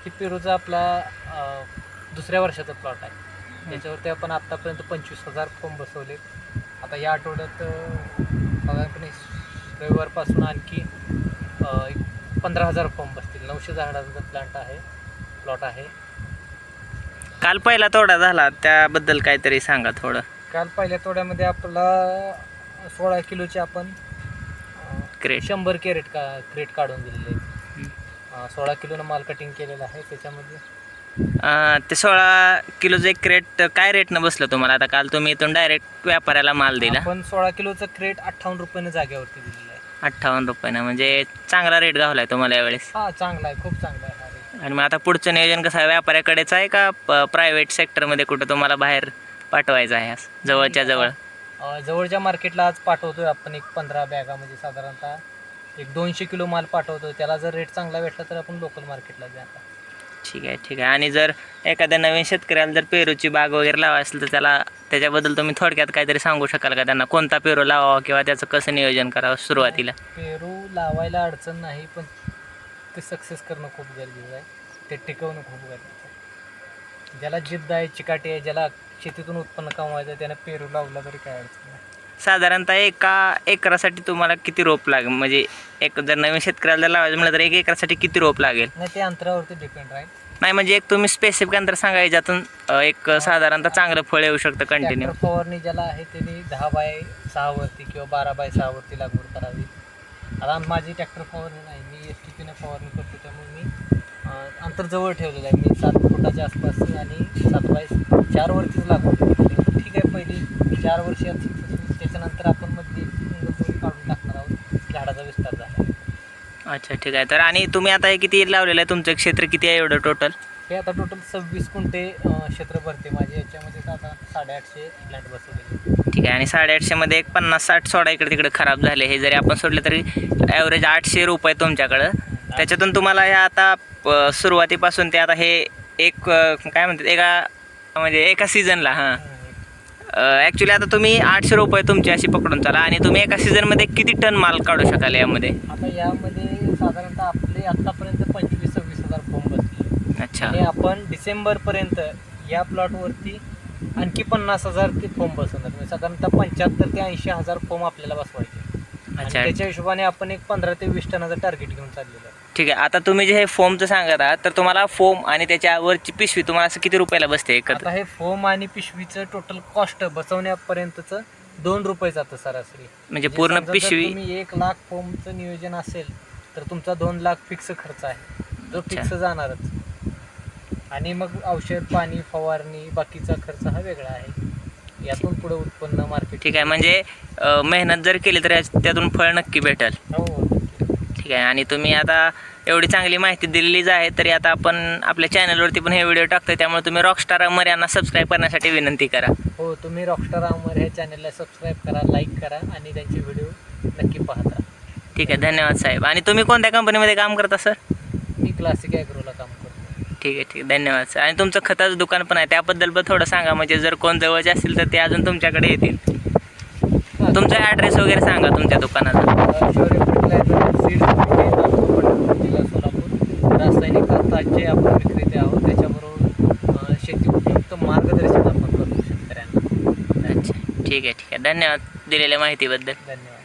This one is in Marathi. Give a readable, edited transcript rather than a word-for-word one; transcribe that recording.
ही पेरूचा आपला दुसऱ्या वर्षाचा प्लॉट आहे. त्याच्यावरती आपण आत्तापर्यंत 25,000 फॉर्म बसवले. आता या आठवड्यात साधारणपणे रविवारपासून आणखी 15,000 फॉर्म बसतील. 900 झाडांचा प्लॉट आहे. काल पहिला तोडा झाला त्याबद्दल काहीतरी सांगा थोडं. काल पहिल्या तोड्यामध्ये आपला 16 किलोचे आपण क्रेट 100 क्रेट काढून दिलेले आहेत. 16 किलोनं माल कटिंग केलेलं आहे. त्याच्यामध्ये ते 16 किलोचं एक क्रेट काय रेटनं बसलं तुम्हाला? आता काल तुम्ही इथून डायरेक्ट व्यापाऱ्याला माल दिला. आपण 16 किलोचं क्रेट 58 रुपयानं जागेवरती दिलेलं आहे. 58 रुपयानं, म्हणजे चांगला रेट गावलाय तुम्हाला यावेळेस. हा, चांगला आहे, खूप चांगला आहे हा रेट. आणि मग आता पुढचं नियोजन कसं आहे? व्यापाऱ्याकडेच आहे का प्रायव्हेट सेक्टरमध्ये कुठं तुम्हाला बाहेर पाठवायचं आहे जवळच्या जवळ? जवळच्या मार्केटला आज पाठवतोय आपण. एक 15 बॅगा, म्हणजे साधारणतः एक 200 किलो माल पाठवतोय. त्याला जर रेट चांगला भेटला तर आपण लोकल मार्केटला द्या. ठीक आहे, ठीक आहे. आणि जर एखाद्या नवीन शेतकऱ्याला जर पेरूची बाग वगैरे लावायची असेल तर त्याच्याबद्दल तुम्ही थोडक्यात काहीतरी सांगू शकाल का? त्यांना कोणता पेरू लावावा किंवा त्याचं कसं नियोजन करावं सुरुवातीला? पेरू लावायला अडचण नाही, पण ते सक्सेस करणं खूप गरजेचं आहे. ते टिकवणं खूप गरजेचं आहे. ज्याला जिद्द आहे, चिकाटी आहे, ज्याला शेतीतून उत्पन्न कमवायचं आहे, त्यानं पेरू लावला तरी काय अडचण नाही. साधारणतः एका एकरासाठी तुम्हाला किती रोप लागेल? म्हणजे एक जर नवीन शेतकऱ्याला जर लावायचं म्हटलं तर एक एकरासाठी किती रोप लागेल? नाही, ते अंतरावरती डिपेंड राहील. नाही, म्हणजे एक तुम्ही स्पेसिफिक अंतर सांगा ज्यातून एक साधारणतः चांगलं फळ येऊ शकतं कंटिन्यू. ट्रॅक्टर फवारणी ज्याला आहे त्यांनी 10x6 वरती किंवा 12x6 वरती लागवड करावी. आता माझी ट्रॅक्टर फवारणी नाही, मी STPने फवारणी करतो. त्यामुळे मी अंतर जवळ ठेवलेलं आहे. मी 7 फुटाच्या आसपास आणि 7x4 वरतीच लागवड केली. ठीक आहे, पहिली 4 वर्ष त्याच्यानंतर आपण मधली काढून टाकणार आहोत. झाडाचा विस्तार झाला. अच्छा, ठीक आहे. तर आणि तुम्ही आता हे किती लावलेलं आहे? तुमचं क्षेत्र किती आहे एवढं टोटल? हे आता टोटल 26 गुंठे क्षेत्र भरते माझे. याच्यामध्ये आता 850 प्लॅन्ट बसवलेले. ठीक आहे. आणि 850 मध्ये एक 50-60 सोडा इकडे तिकडे खराब झाले. हे जरी आपण सोडले तरी ॲव्हरेज 800 रुपये तुमच्याकडं. त्याच्यातून तुम्हाला हे आता सुरुवातीपासून ते आता हे एक काय म्हणतात एका सीझनला ॲक्च्युली आता तुम्ही 800 रुपये तुमची अशी पकडून चाला. आणि तुम्ही एका सीझनमध्ये किती टन माल काढू शकाल यामध्ये? आता यामध्ये साधारणतः आपले आत्तापर्यंत 25-26,000 फॉर्म बसले. अच्छा. आणि आपण डिसेंबरपर्यंत या प्लॉटवरती आणखी 50,000 ते फॉर्म बसवणार. म्हणजे साधारणतः 75,000 ते 80,000 फॉर्म आपल्याला बसवायचे. आणि अच्छा. त्याच्या हिशोबाने आपण एक 15 ते 20 टनाचं टार्गेट घेऊन चाललेलं आहे. ठीक आहे. आता तुम्ही जे हे फोमचं सांगत आहात तर तुम्हाला फोम आणि त्याच्यावरची पिशवी तुम्हाला असं किती रुपयाला बसते एकत्र? आता हे फोम आणि पिशवीचं टोटल कॉस्ट बसवण्यापर्यंतचं 2 रुपये जातं सरासरी. म्हणजे पूर्ण समजा जर पिशवी. तुम्ही 1 लाख फोमचं नियोजन असेल तर तुमचा 2 लाख फिक्स खर्च आहे, जो फिक्स जाणारच. आणि मग औषध पाणी फवारणी बाकीचा खर्च हा वेगळा आहे. यातून पुढे उत्पन्न मार्केट. ठीक आहे. म्हणजे मेहनत जर केली तर त्यातून फळ नक्की भेटेल. हो. ठीक आहे. आणि तुम्ही आता एवढी चांगली माहिती दिलेलीच आहे तरी आता आपण आपल्या चॅनलवरती पण हे व्हिडिओ टाकतोय, त्यामुळे तुम्ही रॉकस्टार अमर यांना सबस्क्राईब करण्यासाठी विनंती करा. हो, तुम्ही रॉकस्टार अमर ह्या चॅनलला सबस्क्राईब करा, लाईक करा आणि त्यांचे व्हिडिओ नक्की पाहता. ठीक आहे. धन्यवाद साहेब. आणि तुम्ही कोणत्या कंपनीमध्ये काम करता सर? मी क्लासिक ॲग्रोला काम करतो. ठीक आहे, ठीक आहे. धन्यवाद सर. आणि तुमचं खताचं दुकान पण आहे, त्याबद्दल पण थोडं सांगा, म्हणजे जर कोण जवळचे असतील तर ते अजून तुमच्याकडे येतील. तुमचा ॲड्रेस वगैरे सांगा तुमच्या दुकानाचा. शौर्य फर्टिलायझर सीड्स जिल्हा सोलापूर. रासायनिक खताचे आपण विक्रेते आहोत. त्याच्याबरोबर शेती उपयुक्त मार्गदर्शन आपण करतो शेतकऱ्यांना. अच्छा, ठीक आहे, ठीक आहे. धन्यवाद दिलेल्या माहितीबद्दल. धन्यवाद.